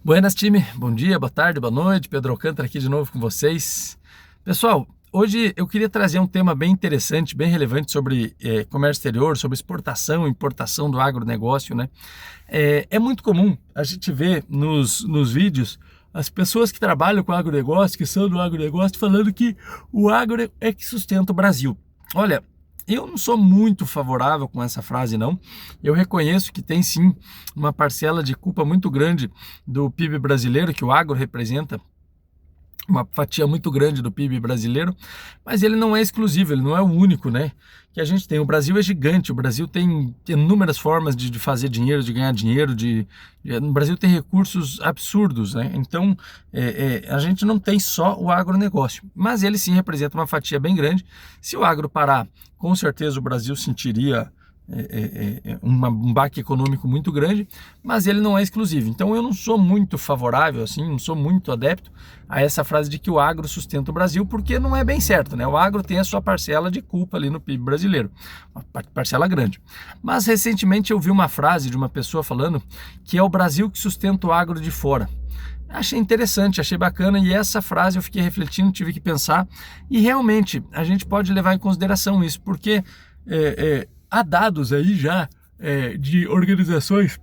Buenas, time. Bom dia, boa tarde, boa noite. Pedro Alcântara aqui de novo com vocês. Pessoal, hoje eu queria trazer um tema bem interessante, bem relevante sobre comércio exterior, sobre exportação e importação do agronegócio, né? É muito comum a gente ver nos vídeos as pessoas que trabalham com agronegócio, que são do agronegócio, falando que o agro é que sustenta o Brasil. Olha, eu não sou muito favorável com essa frase, não. Eu reconheço que tem sim uma parcela de culpa muito grande do PIB brasileiro, que o agro representa uma fatia muito grande do PIB brasileiro, mas ele não é exclusivo, ele não é o único, né? Que a gente tem. O Brasil é gigante, o Brasil tem inúmeras formas de fazer dinheiro, de ganhar dinheiro, o Brasil tem recursos absurdos, né? Então, a gente não tem só o agronegócio, mas ele sim representa uma fatia bem grande. Se o agro parar, com certeza o Brasil sentiria um baque econômico muito grande, mas ele não é exclusivo. Então eu não sou muito favorável, assim, não sou muito adepto a essa frase de que o agro sustenta o Brasil, porque não é bem certo, né? O agro tem a sua parcela de culpa ali no PIB brasileiro, uma parcela grande. Mas recentemente eu vi uma frase de uma pessoa falando que é o Brasil que sustenta o agro de fora. Achei interessante, achei bacana, e essa frase eu fiquei refletindo, tive que pensar, e realmente a gente pode levar em consideração isso, porque há dados aí já de organizações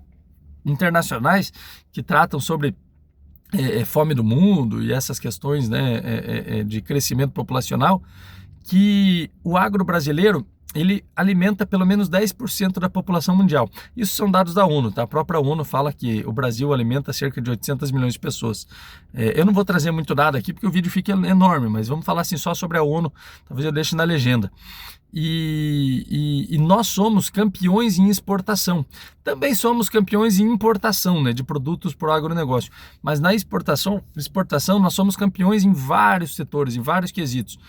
internacionais que tratam sobre fome do mundo e essas questões, né, de crescimento populacional, que o agro brasileiro ele alimenta pelo menos 10% da população mundial. Isso são dados da ONU, tá? A própria ONU fala que o Brasil alimenta cerca de 800 milhões de pessoas. Eu não vou trazer muito dado aqui porque o vídeo fica enorme, mas vamos falar assim só sobre a ONU, talvez eu deixe na legenda. E nós somos campeões em exportação. Também somos campeões em importação, né, de produtos para o agronegócio. Mas na exportação nós somos campeões em vários setores, em vários quesitos.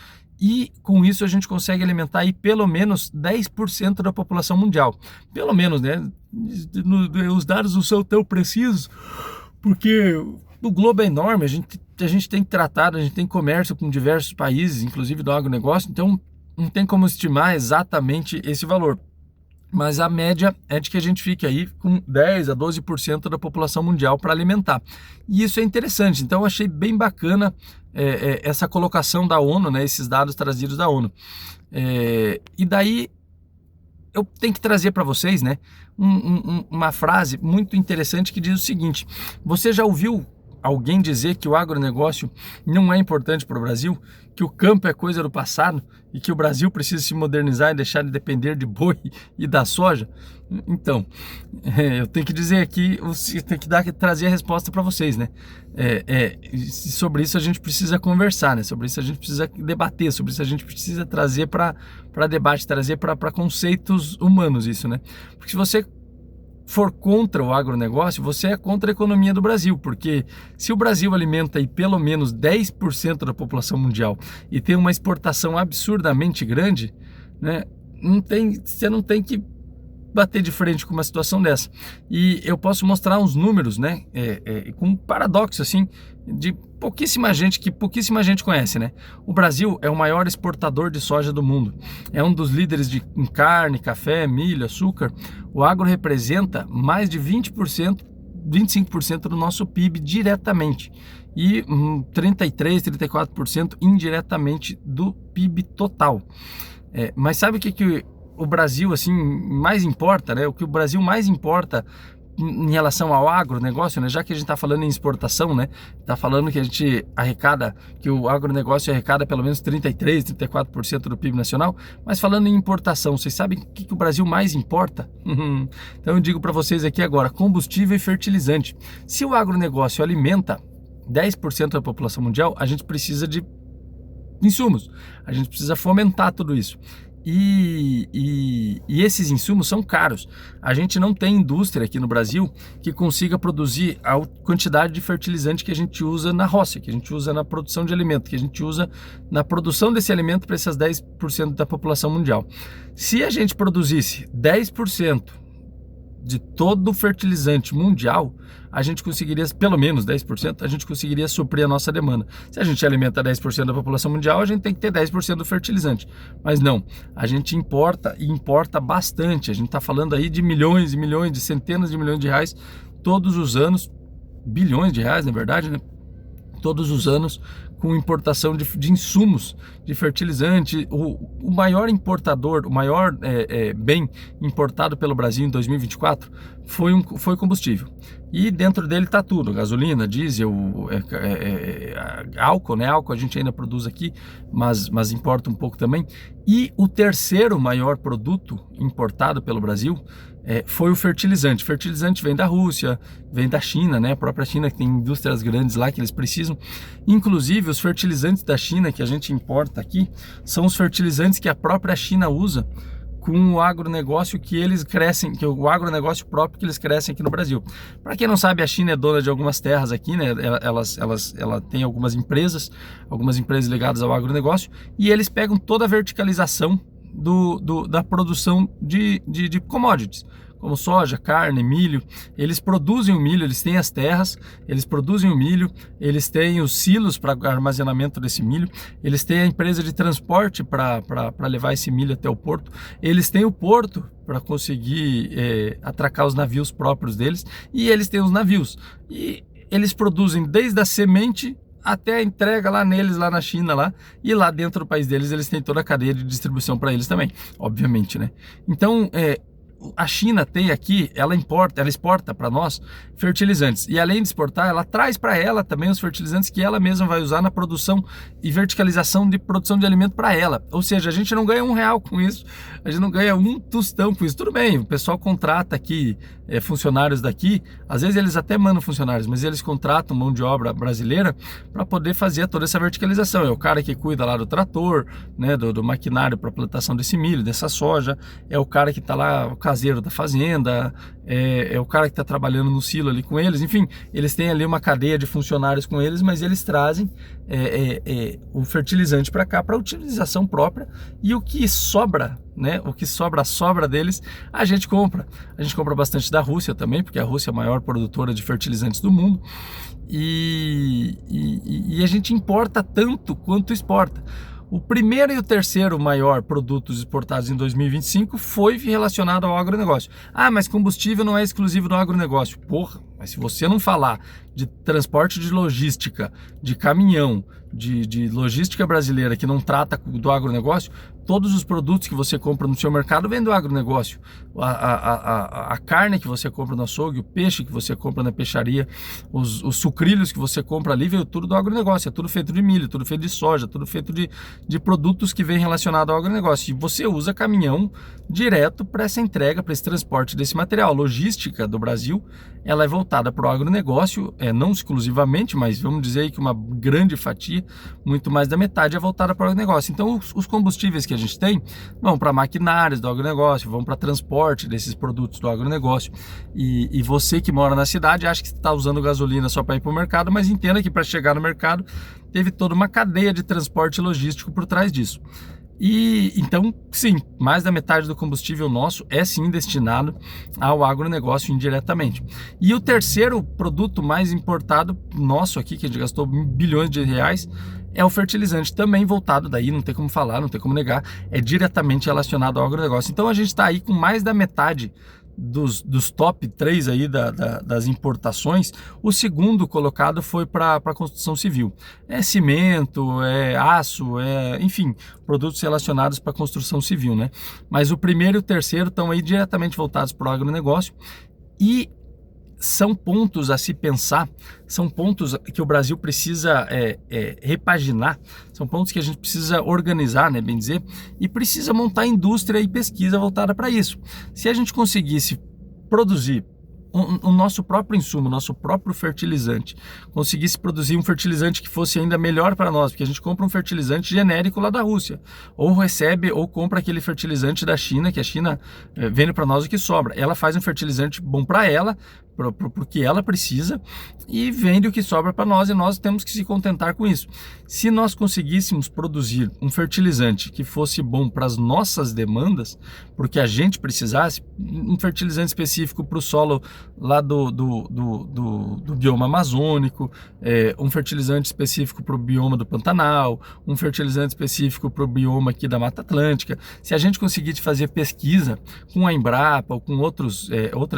E com isso a gente consegue alimentar aí pelo menos 10% da população mundial. Pelo menos, né? Os dados não são tão precisos, porque o globo é enorme, a gente tem tratado, a gente tem comércio com diversos países, inclusive do agronegócio, então não tem como estimar exatamente esse valor. Mas a média é de que a gente fique aí com 10 a 12% da população mundial para alimentar. E isso é interessante, então eu achei bem bacana essa colocação da ONU, né, esses dados trazidos da ONU. E daí eu tenho que trazer para vocês, né, uma frase muito interessante que diz o seguinte: você já ouviu alguém dizer que o agronegócio não é importante para o Brasil, que o campo é coisa do passado e que o Brasil precisa se modernizar e deixar de depender de boi e da soja? Então, eu tenho que dizer aqui, tenho que trazer a resposta para vocês, né? Sobre isso a gente precisa conversar, né? Sobre isso a gente precisa debater, sobre isso a gente precisa trazer para debate, trazer para conceitos humanos isso, né? Porque se você for contra o agronegócio, você é contra a economia do Brasil, porque se o Brasil alimenta aí pelo menos 10% da população mundial e tem uma exportação absurdamente grande, né, você não tem que bater de frente com uma situação dessa. E eu posso mostrar uns números, né, com um paradoxo assim, de pouquíssima gente conhece, né? O Brasil é o maior exportador de soja do mundo, é um dos líderes em carne, café, milho, açúcar. O agro representa mais de 20%, 25% do nosso PIB diretamente e 33, 34% indiretamente do PIB total. Mas sabe o que o Brasil assim mais importa, né? O que o Brasil mais importa em relação ao agronegócio, né? Já que a gente está falando em exportação, né? Está falando que a gente arrecada, que o agronegócio arrecada pelo menos 33, 34% do PIB nacional, mas falando em importação, vocês sabem o que o Brasil mais importa? Então eu digo para vocês aqui agora: combustível e fertilizante. Se o agronegócio alimenta 10% da população mundial, a gente precisa de insumos, a gente precisa fomentar tudo isso. E esses insumos são caros. A gente não tem indústria aqui no Brasil que consiga produzir a quantidade de fertilizante que a gente usa na roça, que a gente usa na produção de alimento, que a gente usa na produção desse alimento para essas 10% da população mundial. Se a gente produzisse 10% de todo o fertilizante mundial, a gente conseguiria, pelo menos 10%, a gente conseguiria suprir a nossa demanda. Se a gente alimenta 10% da população mundial, a gente tem que ter 10% do fertilizante. Mas não, a gente importa e importa bastante. A gente está falando aí de milhões e milhões, de centenas de milhões de reais todos os anos bilhões de reais, na verdade, né? Todos os anos, com importação de insumos, de fertilizante. O maior importador, o maior bem importado pelo Brasil em 2024 foi combustível. E dentro dele está tudo: gasolina, diesel, álcool, né? Álcool a gente ainda produz aqui, mas importa um pouco também. E o terceiro maior produto importado pelo Brasil foi o fertilizante. Fertilizante vem da Rússia, vem da China, né? A própria China, que tem indústrias grandes lá que eles precisam. Inclusive, os fertilizantes da China que a gente importa aqui são os fertilizantes que a própria China usa com o agronegócio que eles crescem, que o agronegócio próprio que eles crescem aqui no Brasil. Para quem não sabe, a China é dona de algumas terras aqui, né? Ela tem algumas empresas ligadas ao agronegócio, e eles pegam toda a verticalização da produção de commodities, como soja, carne, milho. Eles produzem o milho, eles têm as terras, eles produzem o milho, eles têm os silos para armazenamento desse milho, eles têm a empresa de transporte para levar esse milho até o porto, eles têm o porto para conseguir atracar os navios próprios deles, e eles têm os navios. E eles produzem desde a semente até a entrega lá neles, lá na China, lá, e lá dentro do país deles eles têm toda a cadeia de distribuição para eles também, obviamente, né? Então, a China tem aqui, ela exporta para nós fertilizantes, e além de exportar, ela traz para ela também os fertilizantes que ela mesma vai usar na produção e verticalização de produção de alimento para ela. Ou seja, a gente não ganha R$1 com isso, a gente não ganha um tostão com isso. Tudo bem, o pessoal contrata aqui funcionários daqui, às vezes eles até mandam funcionários, mas eles contratam mão de obra brasileira para poder fazer toda essa verticalização. É o cara que cuida lá do trator, né, do maquinário para plantação desse milho, dessa soja, é o cara que está lá, o caseiro da fazenda, é o cara que está trabalhando no silo ali com eles. Enfim, eles têm ali uma cadeia de funcionários com eles, mas eles trazem o fertilizante para cá para utilização própria, e o que sobra, né, a sobra deles, a gente compra bastante da Rússia também, porque a Rússia é a maior produtora de fertilizantes do mundo, e a gente importa tanto quanto exporta. O primeiro e o terceiro maior produtos exportados em 2025 foi relacionado ao agronegócio. Ah, mas combustível não é exclusivo do agronegócio. Porra, mas se você não falar de transporte de logística, de caminhão, de logística brasileira que não trata do agronegócio, todos os produtos que você compra no seu mercado vêm do agronegócio. A carne que você compra no açougue, o peixe que você compra na peixaria, os sucrilhos que você compra ali, veio tudo do agronegócio. É tudo feito de milho, tudo feito de soja, tudo feito de produtos que vêm relacionados ao agronegócio. E você usa caminhão direto para essa entrega, para esse transporte desse material. A logística do Brasil, ela é voltada para o agronegócio, não exclusivamente, mas vamos dizer aí que uma grande fatia, muito mais da metade, é voltada para o agronegócio. Então, os combustíveis que a gente tem vão para maquinários do agronegócio, vão para transporte desses produtos do agronegócio. E você que mora na cidade acha que está usando gasolina só para ir para o mercado, mas entenda que para chegar no mercado teve toda uma cadeia de transporte logístico por trás disso. E então, sim, mais da metade do combustível nosso é sim destinado ao agronegócio indiretamente. E o terceiro produto mais importado nosso aqui, que a gente gastou bilhões de reais, é o fertilizante, também voltado daí, não tem como falar, não tem como negar, é diretamente relacionado ao agronegócio. Então a gente está aí com mais da metade dos top 3 aí das importações. O segundo colocado foi para a construção civil. É cimento, é aço, enfim, produtos relacionados para a construção civil, né? Mas o primeiro e o terceiro estão aí diretamente voltados para o agronegócio, e são pontos a se pensar, são pontos que o Brasil precisa repaginar, são pontos que a gente precisa organizar, né, bem dizer, e precisa montar indústria e pesquisa voltada para isso. Se a gente conseguisse produzir o nosso próprio insumo, o nosso próprio fertilizante, conseguisse produzir um fertilizante que fosse ainda melhor para nós, porque a gente compra um fertilizante genérico lá da Rússia, ou recebe ou compra aquele fertilizante da China, que a China vende para nós o que sobra. Ela faz um fertilizante bom para ela, porque ela precisa, e vende o que sobra para nós, e nós temos que se contentar com isso. Se nós conseguíssemos produzir um fertilizante que fosse bom para as nossas demandas, porque a gente precisasse, um fertilizante específico para o solo lá do bioma amazônico, um fertilizante específico para o bioma do Pantanal, um fertilizante específico para o bioma aqui da Mata Atlântica, se a gente conseguir fazer pesquisa com a Embrapa ou com outras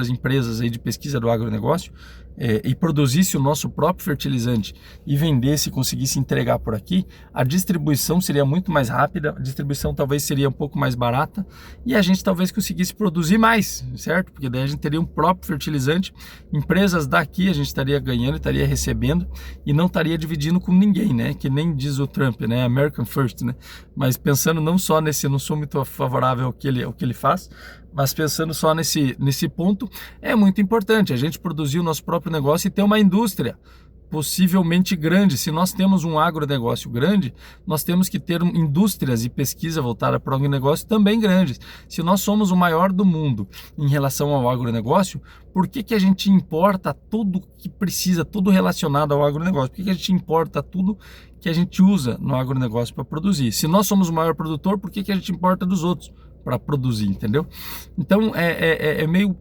empresas aí de pesquisa do agronegócio, e produzisse o nosso próprio fertilizante e vendesse e conseguisse entregar por aqui, a distribuição seria muito mais rápida, a distribuição talvez seria um pouco mais barata e a gente talvez conseguisse produzir mais, certo? Porque daí a gente teria um próprio fertilizante, empresas daqui a gente estaria ganhando, estaria recebendo e não estaria dividindo com ninguém, né? Que nem diz o Trump, né? American First, né? Mas pensando não só nesse, eu não sou muito favorável ao que ele faz, mas pensando só nesse ponto, é muito importante a gente produzir o nosso próprio negócio e ter uma indústria possivelmente grande. Se nós temos um agronegócio grande, nós temos que ter indústrias e pesquisa voltada para o agronegócio também grandes. Se nós somos o maior do mundo em relação ao agronegócio, por que a gente importa tudo que precisa, tudo relacionado ao agronegócio? Por que a gente importa tudo que a gente usa no agronegócio para produzir? Se nós somos o maior produtor, por que a gente importa dos outros para produzir, entendeu? Então é meio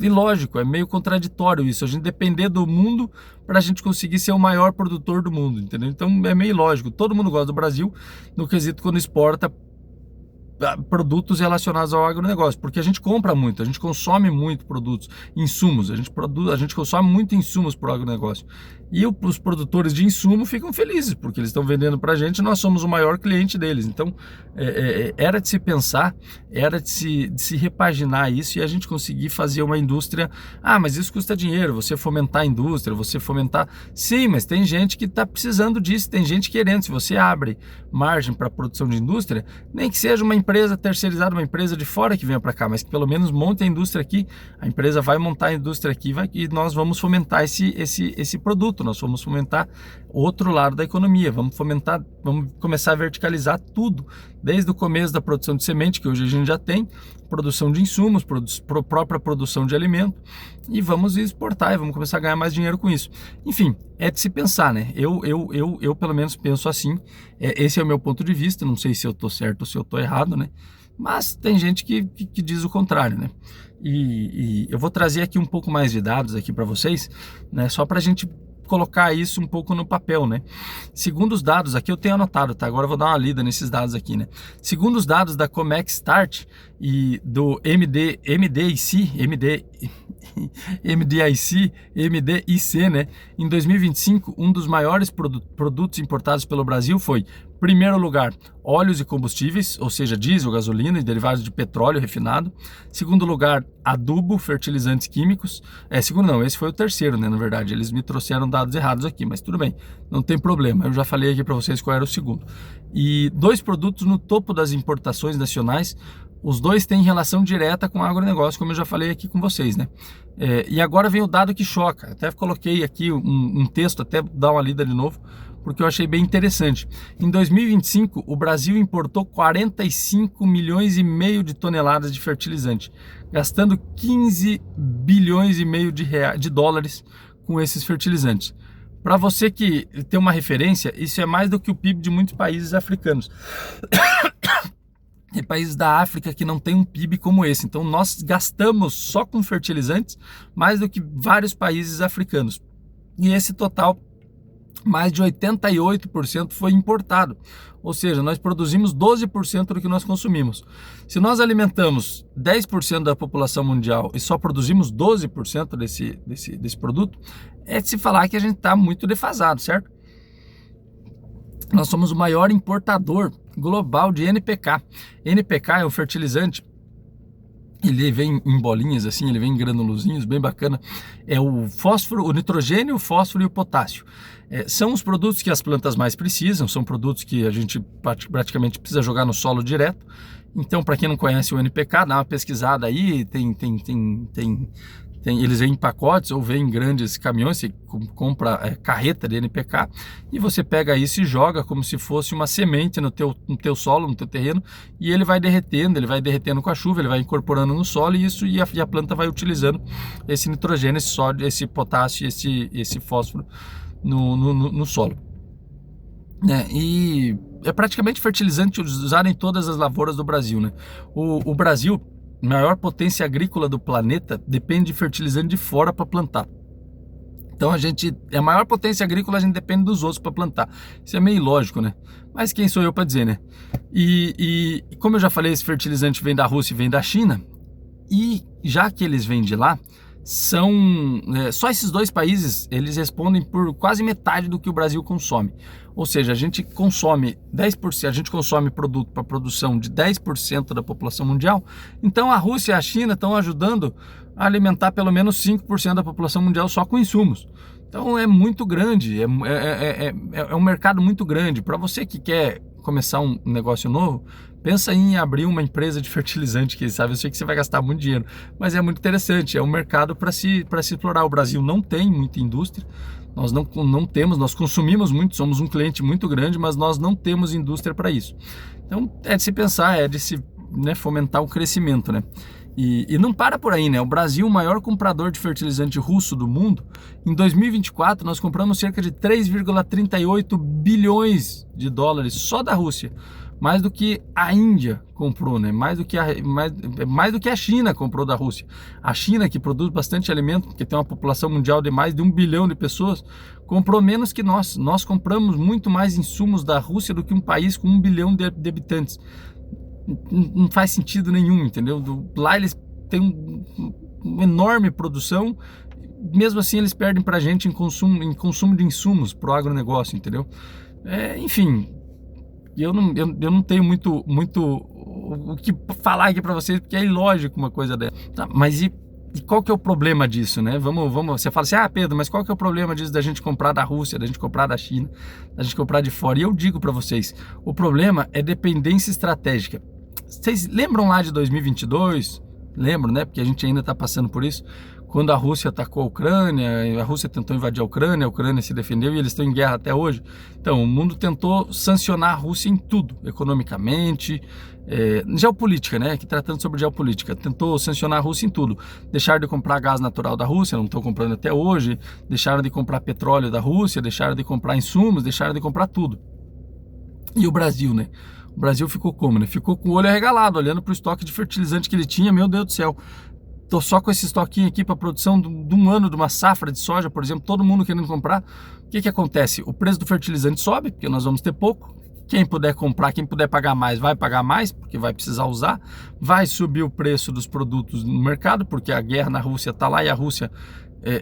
ilógico, é meio contraditório isso, a gente depender do mundo para a gente conseguir ser o maior produtor do mundo, entendeu? Então é meio ilógico, todo mundo gosta do Brasil no quesito quando exporta produtos relacionados ao agronegócio, porque a gente compra muito, a gente consome muito produtos, insumos, a gente consome muito insumos para o agronegócio. E os produtores de insumo ficam felizes, porque eles estão vendendo para a gente e nós somos o maior cliente deles. Então, era de se pensar, era de se repaginar isso e a gente conseguir fazer uma indústria. Ah, mas isso custa dinheiro, você fomentar a indústria, você fomentar. Sim, mas tem gente que está precisando disso, tem gente querendo. Se você abre margem para a produção de indústria, nem que seja uma empresa terceirizada, uma empresa de fora que venha para cá, mas que pelo menos monte a indústria aqui, a empresa vai montar a indústria aqui e nós vamos fomentar esse produto. Nós vamos fomentar outro lado da economia, vamos começar a verticalizar tudo, desde o começo da produção de semente, que hoje a gente já tem, produção de insumos, própria produção de alimento, e vamos exportar e vamos começar a ganhar mais dinheiro com isso. Enfim, é de se pensar, né? Eu pelo menos penso assim, esse é o meu ponto de vista, não sei se eu estou certo ou se eu estou errado, né? Mas tem gente que diz o contrário, né? E eu vou trazer aqui um pouco mais de dados aqui para vocês, né? Só para a gente colocar isso um pouco no papel, né? Segundo os dados, aqui eu tenho anotado, tá? Agora eu vou dar uma lida nesses dados aqui, né? Segundo os dados da Comex Start e do MDIC, né? Em 2025, um dos maiores produtos importados pelo Brasil foi, primeiro lugar, óleos e combustíveis, ou seja, diesel, gasolina e derivados de petróleo refinado. Segundo lugar, adubo, fertilizantes químicos. Segundo não, esse foi o terceiro, né? Na verdade, eles me trouxeram dados errados aqui, mas tudo bem, não tem problema. Eu já falei aqui para vocês qual era o segundo. E dois produtos no topo das importações nacionais. Os dois têm relação direta com o agronegócio, como eu já falei aqui com vocês, né? E agora vem o dado que choca. Até coloquei aqui um texto, até dar uma lida de novo, porque eu achei bem interessante. Em 2025, o Brasil importou 45 milhões e meio de toneladas de fertilizante, gastando 15 bilhões e meio de dólares com esses fertilizantes. Para você que tem uma referência, isso é mais do que o PIB de muitos países africanos. Tem países da África que não tem um PIB como esse. Então nós gastamos só com fertilizantes mais do que vários países africanos. E esse total, mais de 88% foi importado. Ou seja, nós produzimos 12% do que nós consumimos. Se nós alimentamos 10% da população mundial e só produzimos 12% desse produto, é de se falar que a gente está muito defasado, certo? Nós somos o maior importador global de NPK. NPK é um fertilizante, ele vem em bolinhas assim, ele vem em granulozinhos, bem bacana. É o fósforo, o nitrogênio, o fósforo e o potássio. São os produtos que as plantas mais precisam, são produtos que a gente praticamente precisa jogar no solo direto. Então, para quem não conhece o NPK, dá uma pesquisada aí, eles vêm em pacotes ou vêm em grandes caminhões, você compra carreta de NPK e você pega isso e joga como se fosse uma semente no teu solo, no teu terreno, e ele vai derretendo com a chuva, ele vai incorporando no solo e a planta vai utilizando esse nitrogênio, esse sódio, esse potássio e esse fósforo no solo. E é praticamente fertilizante usado em todas as lavouras do Brasil, né? O Brasil, maior potência agrícola do planeta, depende de fertilizante de fora para plantar. Então a maior potência agrícola, a gente depende dos outros para plantar. Isso é meio ilógico, né? Mas quem sou eu para dizer, né? E como eu já falei, esse fertilizante vem da Rússia e vem da China. E já que eles vêm de lá, só esses dois países, eles respondem por quase metade do que o Brasil consome. Ou seja, a gente consome 10%, a gente consome produto para produção de 10% da população mundial. Então a Rússia e a China estão ajudando a alimentar pelo menos 5% da população mundial só com insumos. Então é muito grande, é um mercado muito grande. Para você que quer começar um negócio novo, pensa em abrir uma empresa de fertilizante, que sabe, eu sei que você vai gastar muito dinheiro, mas é muito interessante, é um mercado para se explorar. O Brasil não tem muita indústria, nós não temos, nós consumimos muito, somos um cliente muito grande, mas nós não temos indústria para isso. Então é de se pensar, é de se, né, fomentar o crescimento, né? E não para por aí, né? O Brasil, o maior comprador de fertilizante russo do mundo, em 2024 nós compramos cerca de 3,38 bilhões de dólares só da Rússia. Mais do que a Índia comprou, né? Mais do que a China comprou da Rússia. A China, que produz bastante alimento, porque tem uma população mundial de mais de 1 bilhão de pessoas, comprou menos que nós. Nós compramos muito mais insumos da Rússia do que um país com 1 bilhão de habitantes. Não faz sentido nenhum, entendeu? Lá eles têm uma enorme produção, mesmo assim eles perdem pra gente em consumo de insumos pro agronegócio, entendeu? Enfim, eu não tenho muito o que falar aqui para vocês, porque é ilógico uma coisa dessa. Tá, mas e qual que é o problema disso, né? Vamos, você fala assim, Pedro, mas qual que é o problema disso da gente comprar da Rússia, da gente comprar da China, da gente comprar de fora? E eu digo para vocês, o problema é dependência estratégica. Vocês lembram lá de 2022? Lembram, né? Porque a gente ainda está passando por isso. Quando a Rússia atacou a Ucrânia, a Rússia tentou invadir a Ucrânia se defendeu e eles estão em guerra até hoje. Então, o mundo tentou sancionar a Rússia em tudo, economicamente, geopolítica, né? Aqui tratando sobre geopolítica, tentou sancionar a Rússia em tudo. Deixaram de comprar gás natural da Rússia, não estão comprando até hoje, deixaram de comprar petróleo da Rússia, deixaram de comprar insumos, deixaram de comprar tudo. E o Brasil, né? O Brasil ficou como, né? Ficou com o olho arregalado, olhando para o estoque de fertilizante que ele tinha, meu Deus do céu. Tô só com esse estoquinho aqui para produção de um ano, de uma safra de soja, por exemplo, todo mundo querendo comprar. O que acontece? O preço do fertilizante sobe, porque nós vamos ter pouco. Quem puder comprar, quem puder pagar mais, vai pagar mais, porque vai precisar usar. Vai subir o preço dos produtos no mercado, porque a guerra na Rússia está lá e a Rússia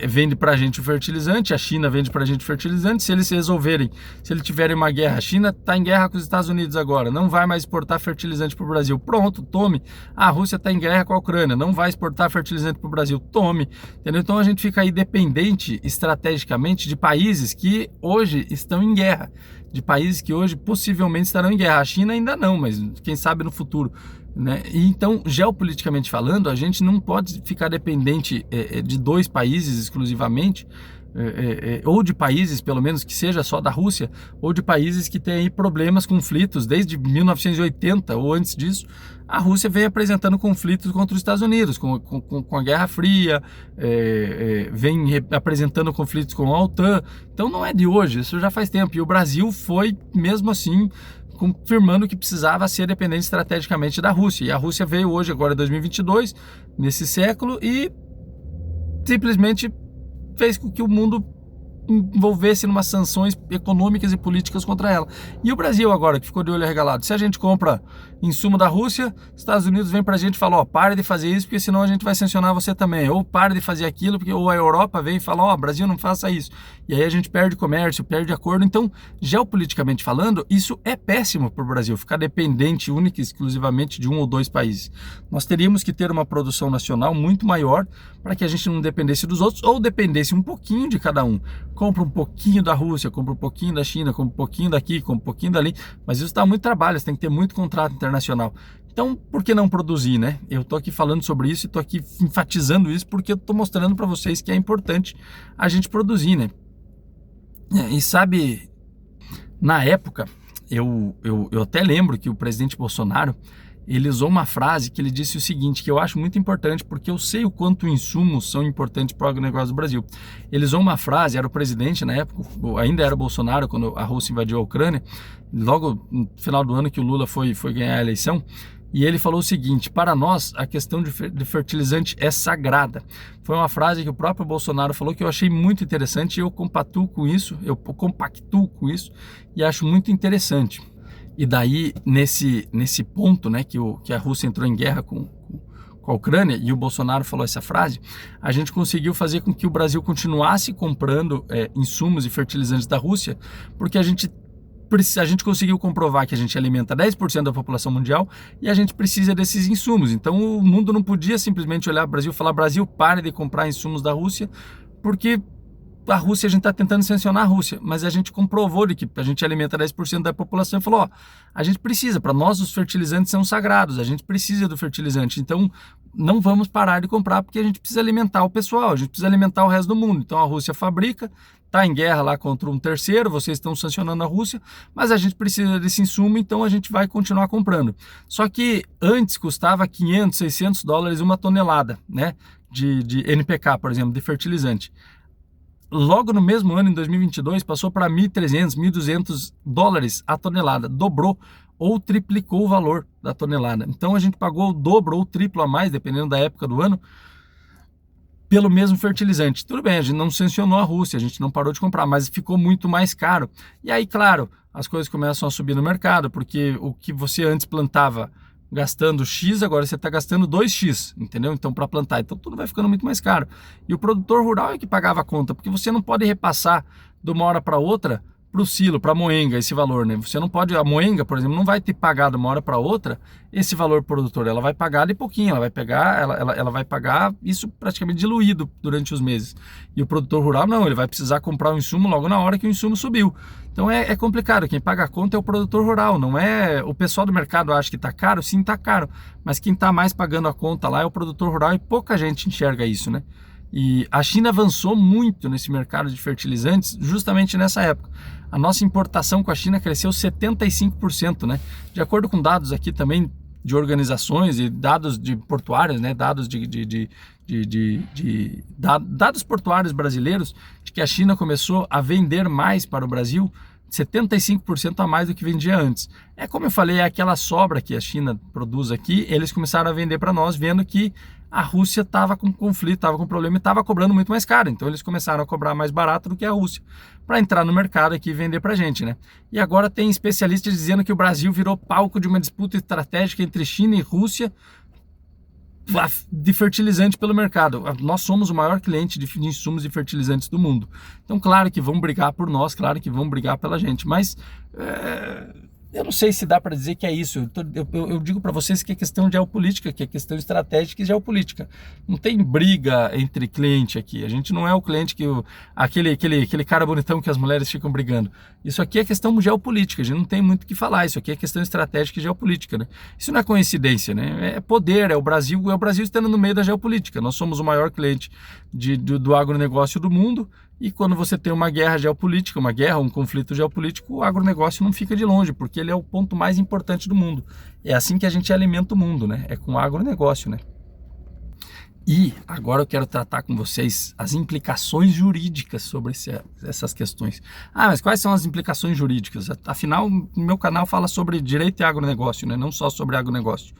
vende para a gente o fertilizante, a China vende para a gente o fertilizante. Se eles resolverem, se eles tiverem uma guerra, a China está em guerra com os Estados Unidos agora, não vai mais exportar fertilizante para o Brasil. Pronto, tome. A Rússia está em guerra com a Ucrânia, não vai exportar fertilizante para o Brasil. Tome. Entendeu? Então a gente fica aí dependente estrategicamente de países que hoje estão em guerra, de países que hoje possivelmente estarão em guerra. A China ainda não, mas quem sabe no futuro, né? E então, geopoliticamente falando, a gente não pode ficar dependente de dois países exclusivamente, ou de países, pelo menos, que seja só da Rússia, ou de países que têm aí problemas, conflitos, desde 1980 ou antes disso. A Rússia vem apresentando conflitos contra os Estados Unidos, com a Guerra Fria, vem apresentando conflitos com a OTAN. Então não é de hoje, isso já faz tempo. E o Brasil foi, mesmo assim, confirmando que precisava ser dependente estrategicamente da Rússia. E a Rússia veio hoje, agora em 2022, nesse século, e simplesmente fez com que o mundo envolvesse em sanções econômicas e políticas contra ela. E o Brasil agora, que ficou de olho arregalado, se a gente compra insumo da Rússia, Estados Unidos vem pra gente e fala, pare de fazer isso, porque senão a gente vai sancionar você também, ou pare de fazer aquilo, porque ou a Europa vem e fala, Brasil, não faça isso. E aí a gente perde comércio, perde acordo. Então, geopoliticamente falando, isso é péssimo para o Brasil, ficar dependente única e exclusivamente de um ou dois países. Nós teríamos que ter uma produção nacional muito maior para que a gente não dependesse dos outros, ou dependesse um pouquinho de cada um. Compra um pouquinho da Rússia, compra um pouquinho da China, compra um pouquinho daqui, compra um pouquinho dali, mas isso dá muito trabalho, você tem que ter muito contrato internacional. Então, por que não produzir, né? Eu tô aqui falando sobre isso e tô aqui enfatizando isso porque eu tô mostrando para vocês que é importante a gente produzir, né? E sabe, na época, eu até lembro que o presidente Bolsonaro, ele usou uma frase que ele disse o seguinte, que eu acho muito importante, porque eu sei o quanto insumos são importantes para o agronegócio do Brasil. Ele usou uma frase, era o presidente na época, ainda era o Bolsonaro, quando a Rússia invadiu a Ucrânia, logo no final do ano que o Lula foi ganhar a eleição, e ele falou o seguinte, para nós a questão de fertilizante é sagrada. Foi uma frase que o próprio Bolsonaro falou que eu achei muito interessante e eu compactuo com isso e acho muito interessante. E daí, nesse ponto, né, que a Rússia entrou em guerra com com a Ucrânia, e o Bolsonaro falou essa frase, a gente conseguiu fazer com que o Brasil continuasse comprando insumos e fertilizantes da Rússia, porque a gente conseguiu comprovar que a gente alimenta 10% da população mundial e a gente precisa desses insumos. Então o mundo não podia simplesmente olhar para o Brasil e falar: Brasil, pare de comprar insumos da Rússia, porque a Rússia, a gente está tentando sancionar a Rússia, mas a gente comprovou de que a gente alimenta 10% da população e falou: ó, a gente precisa, para nós os fertilizantes são sagrados, a gente precisa do fertilizante, então não vamos parar de comprar porque a gente precisa alimentar o pessoal, a gente precisa alimentar o resto do mundo. Então a Rússia fabrica, está em guerra lá contra um terceiro, vocês estão sancionando a Rússia, mas a gente precisa desse insumo, então a gente vai continuar comprando. Só que antes custava 500, 600 dólares uma tonelada, né, de NPK, por exemplo, de fertilizante. Logo no mesmo ano, em 2022, passou para 1.300, 1.200 dólares a tonelada, dobrou ou triplicou o valor da tonelada. Então a gente pagou o dobro ou o triplo a mais, dependendo da época do ano, pelo mesmo fertilizante. Tudo bem, a gente não sancionou a Rússia, a gente não parou de comprar, mas ficou muito mais caro. E aí, claro, as coisas começam a subir no mercado, porque o que você antes plantava gastando X, agora você está gastando 2X, entendeu? Então, para plantar, então tudo vai ficando muito mais caro. E o produtor rural é que pagava a conta, porque você não pode repassar de uma hora para outra para o silo, para a moenga, esse valor, né? Você não pode, a moenga, por exemplo, não vai ter pagado de uma hora para outra esse valor produtor, ela vai pagar de pouquinho, ela vai pegar, ela vai pagar isso praticamente diluído durante os meses. E o produtor rural não, ele vai precisar comprar o insumo logo na hora que o insumo subiu. Então é complicado, quem paga a conta é o produtor rural, não é o pessoal do mercado acha que está caro, sim, está caro, mas quem está mais pagando a conta lá é o produtor rural e pouca gente enxerga isso, né? E a China avançou muito nesse mercado de fertilizantes justamente nessa época. A nossa importação com a China cresceu 75%, né? De acordo com dados aqui também de organizações e dados de portuários, né? Dados dados portuários brasileiros, de que a China começou a vender mais para o Brasil, 75% a mais do que vendia antes. É como eu falei, é aquela sobra que a China produz aqui, eles começaram a vender para nós, vendo que a Rússia estava com conflito, estava com problema e estava cobrando muito mais caro. Então eles começaram a cobrar mais barato do que a Rússia, para entrar no mercado aqui e vender para a gente, né? E agora tem especialistas dizendo que o Brasil virou palco de uma disputa estratégica entre China e Rússia de fertilizante pelo mercado. Nós somos o maior cliente de insumos e fertilizantes do mundo. Então, claro que vão brigar por nós, claro que vão brigar pela gente, mas eu não sei se dá para dizer que é isso. Eu digo para vocês que é questão de geopolítica, que é questão estratégica e geopolítica. Não tem briga entre cliente aqui. A gente não é o cliente que aquele cara bonitão que as mulheres ficam brigando. Isso aqui é questão geopolítica. A gente não tem muito o que falar. Isso aqui é questão estratégica e geopolítica, né? Isso não é coincidência, né? É poder, é o Brasil estando no meio da geopolítica. Nós somos o maior cliente do agronegócio do mundo. E quando você tem uma guerra geopolítica, uma guerra, um conflito geopolítico, o agronegócio não fica de longe, porque ele é o ponto mais importante do mundo. É assim que a gente alimenta o mundo, né? É com o agronegócio, né? E agora eu quero tratar com vocês as implicações jurídicas sobre essas questões. Ah, mas quais são as implicações jurídicas? Afinal, o meu canal fala sobre direito e agronegócio, né? Não só sobre agronegócio.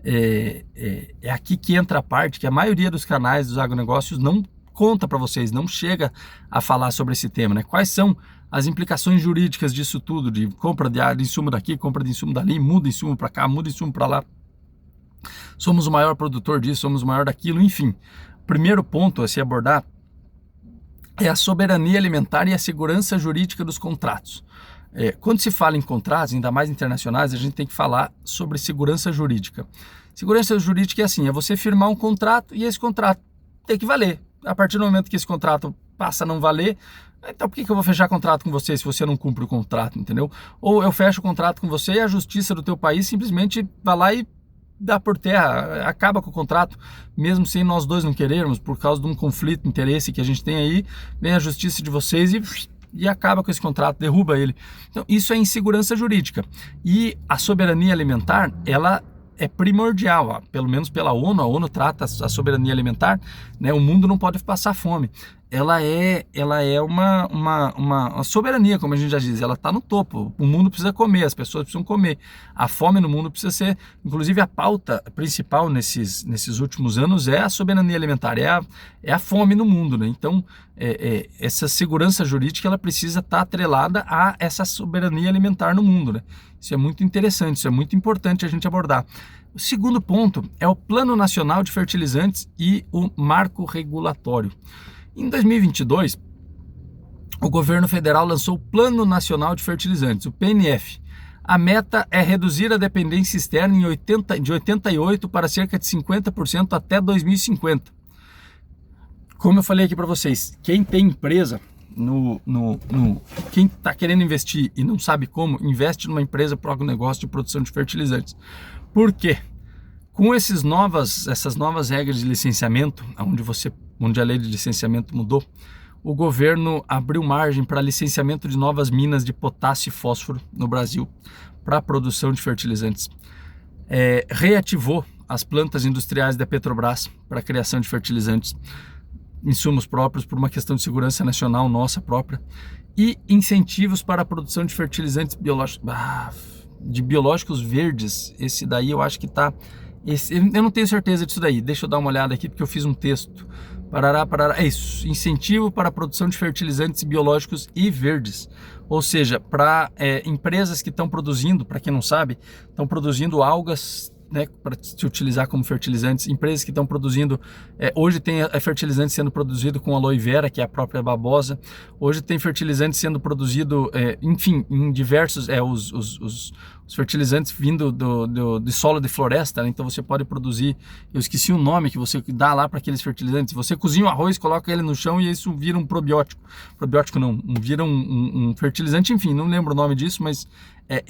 É aqui que entra a parte que a maioria dos canais dos agronegócios não conta para vocês, não chega a falar sobre esse tema, né? Quais são as implicações jurídicas disso tudo, de compra de insumo daqui, compra de insumo dali, muda insumo para cá, muda insumo para lá. Somos o maior produtor disso, somos o maior daquilo, enfim. Primeiro ponto a se abordar é a soberania alimentar e a segurança jurídica dos contratos. Quando se fala em contratos, ainda mais internacionais, a gente tem que falar sobre segurança jurídica. Segurança jurídica é assim, é você firmar um contrato e esse contrato tem que valer. A partir do momento que esse contrato passa a não valer, então por que eu vou fechar contrato com você se você não cumpre o contrato, entendeu? Ou eu fecho o contrato com você e a justiça do teu país simplesmente vai lá e dá por terra, acaba com o contrato, mesmo sem nós dois não querermos, por causa de um conflito de interesse que a gente tem aí, vem a justiça de vocês e acaba com esse contrato, derruba ele. Então isso é insegurança jurídica. E a soberania alimentar, ela é primordial, pelo menos pela ONU, a ONU trata a soberania alimentar, né? O mundo não pode passar fome. ela é uma soberania, como a gente já diz, ela está no topo. O mundo precisa comer, as pessoas precisam comer. A fome no mundo precisa ser, inclusive a pauta principal nesses últimos anos é a soberania alimentar, é a fome no mundo, né? Então, essa segurança jurídica ela precisa estar atrelada a essa soberania alimentar no mundo, né? Isso é muito interessante, isso é muito importante a gente abordar. O segundo ponto é o Plano Nacional de Fertilizantes e o Marco Regulatório. Em 2022, o governo federal lançou o Plano Nacional de Fertilizantes, o PNF. A meta é reduzir a dependência externa de 88% para cerca de 50% até 2050. Como eu falei aqui para vocês, quem tem empresa, quem está querendo investir e não sabe como, investe numa empresa para o negócio de produção de fertilizantes. Por quê? Com essas novas regras de licenciamento, onde a lei de licenciamento mudou, o governo abriu margem para licenciamento de novas minas de potássio e fósforo no Brasil para a produção de fertilizantes. Reativou as plantas industriais da Petrobras para a criação de fertilizantes, insumos próprios por uma questão de segurança nacional nossa própria, e incentivos para a produção de fertilizantes biológicos verdes. Esse daí eu acho que está... eu não tenho certeza disso daí, deixa eu dar uma olhada aqui porque eu fiz um texto. É isso, incentivo para a produção de fertilizantes biológicos e verdes. Ou seja, para empresas que estão produzindo, para quem não sabe, estão produzindo algas, né, para se utilizar como fertilizantes, empresas que estão produzindo, hoje tem fertilizante sendo produzido com aloe vera, que é a própria babosa, hoje tem fertilizante sendo produzido, enfim, em diversos, os fertilizantes vindo do solo de floresta, né? Então você pode produzir, eu esqueci o nome que você dá lá para aqueles fertilizantes, você cozinha o arroz, coloca ele no chão e isso vira um probiótico não, vira um fertilizante, enfim, não lembro o nome disso, mas é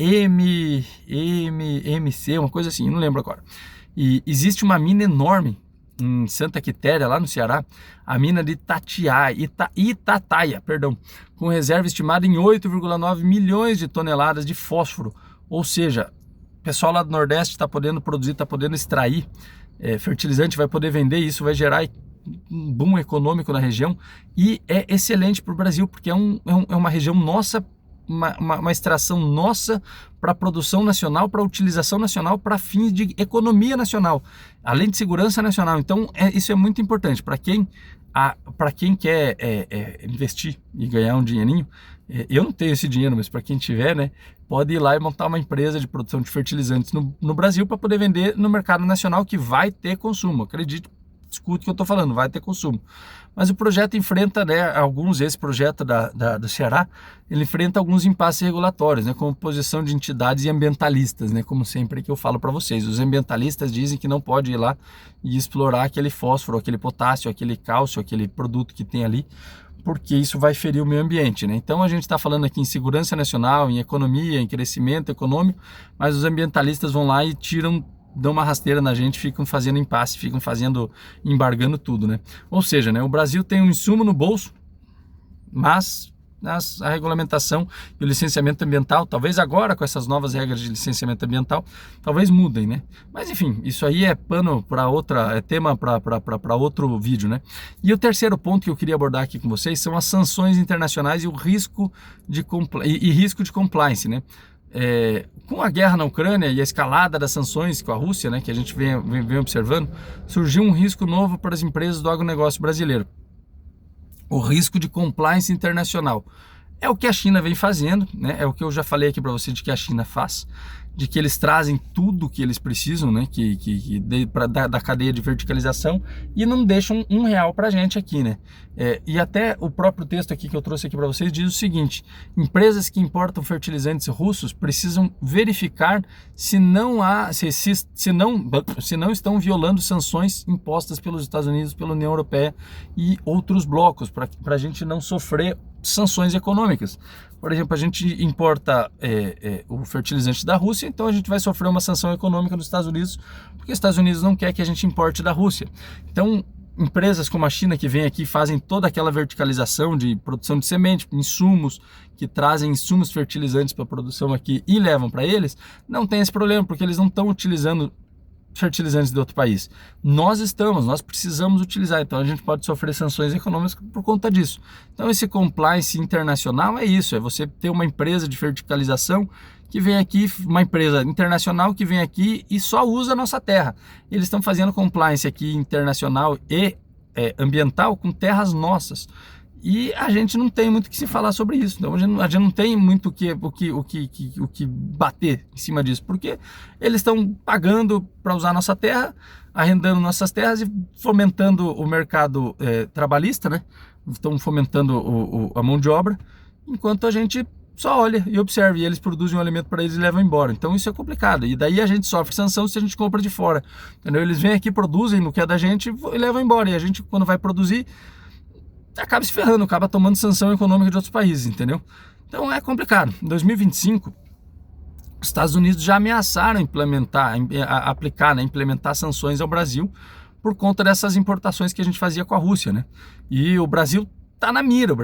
MMC, uma coisa assim, não lembro agora. E existe uma mina enorme em Santa Quitéria, lá no Ceará, a mina de Itataia, com reserva estimada em 8,9 milhões de toneladas de fósforo. Ou seja, o pessoal lá do Nordeste está podendo produzir, está podendo extrair fertilizante, vai poder vender, isso vai gerar um boom econômico na região e é excelente para o Brasil, porque é uma região nossa, uma extração nossa para produção nacional, para utilização nacional, para fins de economia nacional, além de segurança nacional. Então isso é muito importante para quem quer investir e ganhar um dinheirinho. Eu não tenho esse dinheiro, mas para quem tiver, né, pode ir lá e montar uma empresa de produção de fertilizantes no Brasil para poder vender no mercado nacional, que vai ter consumo. Acredite, escute o que eu estou falando, vai ter consumo. Mas o projeto enfrenta, né, esse projeto do Ceará, ele enfrenta alguns impasses regulatórios, né, como posição de entidades e ambientalistas, né, como sempre que eu falo para vocês. Os ambientalistas dizem que não pode ir lá e explorar aquele fósforo, aquele potássio, aquele cálcio, aquele produto que tem ali, porque isso vai ferir o meio ambiente, né? Então a gente está falando aqui em segurança nacional, em economia, em crescimento econômico, mas os ambientalistas vão lá e dão uma rasteira na gente, ficam fazendo impasse, embargando tudo, né? Ou seja, né, o Brasil tem um insumo no bolso, mas a regulamentação e o licenciamento ambiental, talvez agora com essas novas regras de licenciamento ambiental, talvez mudem, né? Mas enfim, isso aí é tema para outro vídeo, né? E o terceiro ponto que eu queria abordar aqui com vocês são as sanções internacionais e o risco de compliance, né? Com a guerra na Ucrânia e a escalada das sanções com a Rússia, né, que a gente vem observando, surgiu um risco novo para as empresas do agronegócio brasileiro. O risco de compliance internacional. É o que a China vem fazendo, né? É o que eu já falei aqui para você de que a China faz, de que eles trazem tudo que eles precisam, né? Da cadeia de verticalização e não deixam R$1 para a gente aqui, né? E até o próprio texto aqui que eu trouxe aqui para vocês diz o seguinte: empresas que importam fertilizantes russos precisam verificar se não estão violando sanções impostas pelos Estados Unidos, pela União Europeia e outros blocos, para a gente não sofrer sanções econômicas. Por exemplo, a gente importa o fertilizante da Rússia, então a gente vai sofrer uma sanção econômica dos Estados Unidos, porque os Estados Unidos não quer que a gente importe da Rússia. Então, empresas como a China que vem aqui e fazem toda aquela verticalização de produção de semente, insumos, que trazem insumos fertilizantes para a produção aqui e levam para eles, não tem esse problema, porque eles não estão utilizando fertilizantes de outro país. Nós precisamos utilizar, então a gente pode sofrer sanções econômicas por conta disso. Então esse compliance internacional é isso, é você ter uma empresa de verticalização que vem aqui, uma empresa internacional que vem aqui e só usa a nossa terra. Eles estão fazendo compliance aqui internacional e ambiental com terras nossas. E a gente não tem muito o que se falar sobre isso. Então a gente não tem muito o que bater em cima disso, porque eles estão pagando para usar nossa terra, arrendando nossas terras e fomentando o mercado trabalhista, né? Estão fomentando a mão de obra, enquanto a gente só olha e observa, e eles produzem um alimento para eles e levam embora. Então isso é complicado, e daí a gente sofre sanção se a gente compra de fora, entendeu? Eles vêm aqui, produzem no que é da gente e levam embora, e a gente, quando vai produzir, acaba se ferrando, acaba tomando sanção econômica de outros países, entendeu? Então é complicado. Em 2025, os Estados Unidos já ameaçaram implementar sanções ao Brasil por conta dessas importações que a gente fazia com a Rússia, né? E o Brasil está na mira,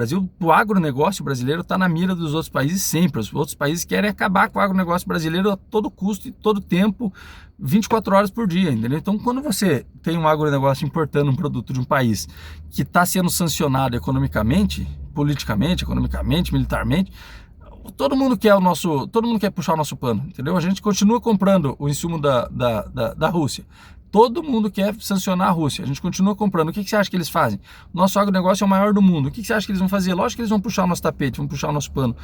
o agronegócio brasileiro está na mira dos outros países sempre. Os outros países querem acabar com o agronegócio brasileiro a todo custo e todo tempo, 24 horas por dia, entendeu? Então, quando você tem um agronegócio importando um produto de um país que está sendo sancionado economicamente, politicamente, economicamente, militarmente, todo mundo quer puxar o nosso pano, entendeu? A gente continua comprando o insumo da Rússia. Todo mundo quer sancionar a Rússia. A gente continua comprando. O que você acha que eles fazem? Nosso agronegócio é o maior do mundo. O que você acha que eles vão fazer? Lógico que eles vão puxar o nosso tapete, vão puxar o nosso pano.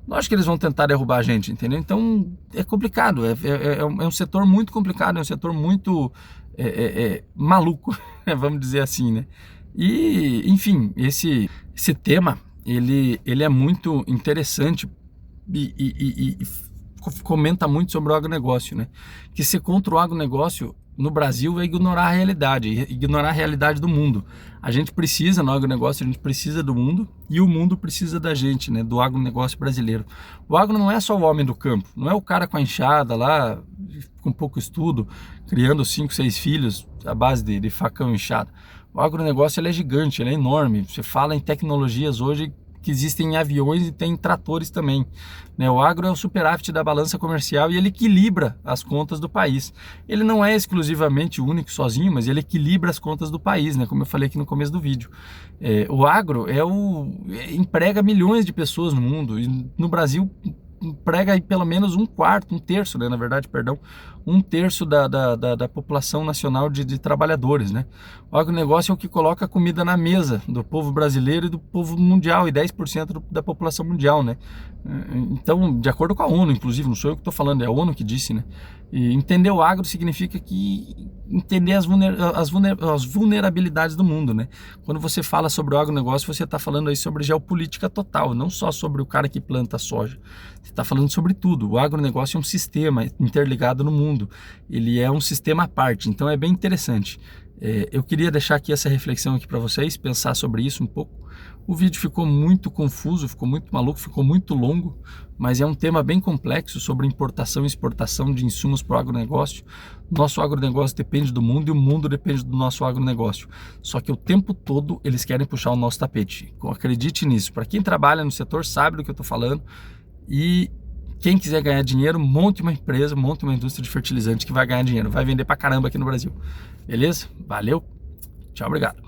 Lógico que eles vão tentar derrubar a gente, entendeu? Então, é complicado. É um setor muito complicado, é um setor muito maluco, vamos dizer assim, né? E, enfim, esse tema, ele é muito interessante e comenta muito sobre o agronegócio, né? Que ser contra o agronegócio no Brasil é ignorar a realidade do mundo. A gente precisa, no agronegócio, a gente precisa do mundo e o mundo precisa da gente, né, do agronegócio brasileiro. O agro não é só o homem do campo, não é o cara com a enxada lá, com pouco estudo, criando 5, 6 filhos à base de facão e enxada. O agronegócio ele é gigante, ele é enorme. Você fala em tecnologias hoje que existem aviões e tem tratores também, né? O agro é o superávit da balança comercial e ele equilibra as contas do país. Ele não é exclusivamente único, sozinho, mas ele equilibra as contas do país, né? Como eu falei aqui no começo do vídeo. O agro emprega milhões de pessoas no mundo e no Brasil emprega aí pelo menos um terço, né? Na verdade, perdão, um terço da população nacional de trabalhadores, né? O agronegócio é o que coloca comida na mesa do povo brasileiro e do povo mundial, e 10% da população mundial, né? Então, de acordo com a ONU, inclusive, não sou eu que estou falando, é a ONU que disse, né? E entender o agro significa que entender as vulnerabilidades do mundo, né? Quando você fala sobre o agronegócio, você está falando aí sobre geopolítica total, não só sobre o cara que planta soja. Você está falando sobre tudo. O agronegócio é um sistema interligado no mundo. Ele é um sistema à parte, então é bem interessante. Eu queria deixar aqui essa reflexão aqui para vocês, pensar sobre isso um pouco. O vídeo ficou muito confuso, ficou muito maluco, ficou muito longo, mas é um tema bem complexo sobre importação e exportação de insumos para o agronegócio. Nosso agronegócio depende do mundo e o mundo depende do nosso agronegócio. Só que o tempo todo eles querem puxar o nosso tapete. Acredite nisso. Para quem trabalha no setor sabe do que eu estou falando. E quem quiser ganhar dinheiro, monte uma empresa, monte uma indústria de fertilizante que vai ganhar dinheiro. Vai vender pra caramba aqui no Brasil. Beleza? Valeu. Tchau, obrigado.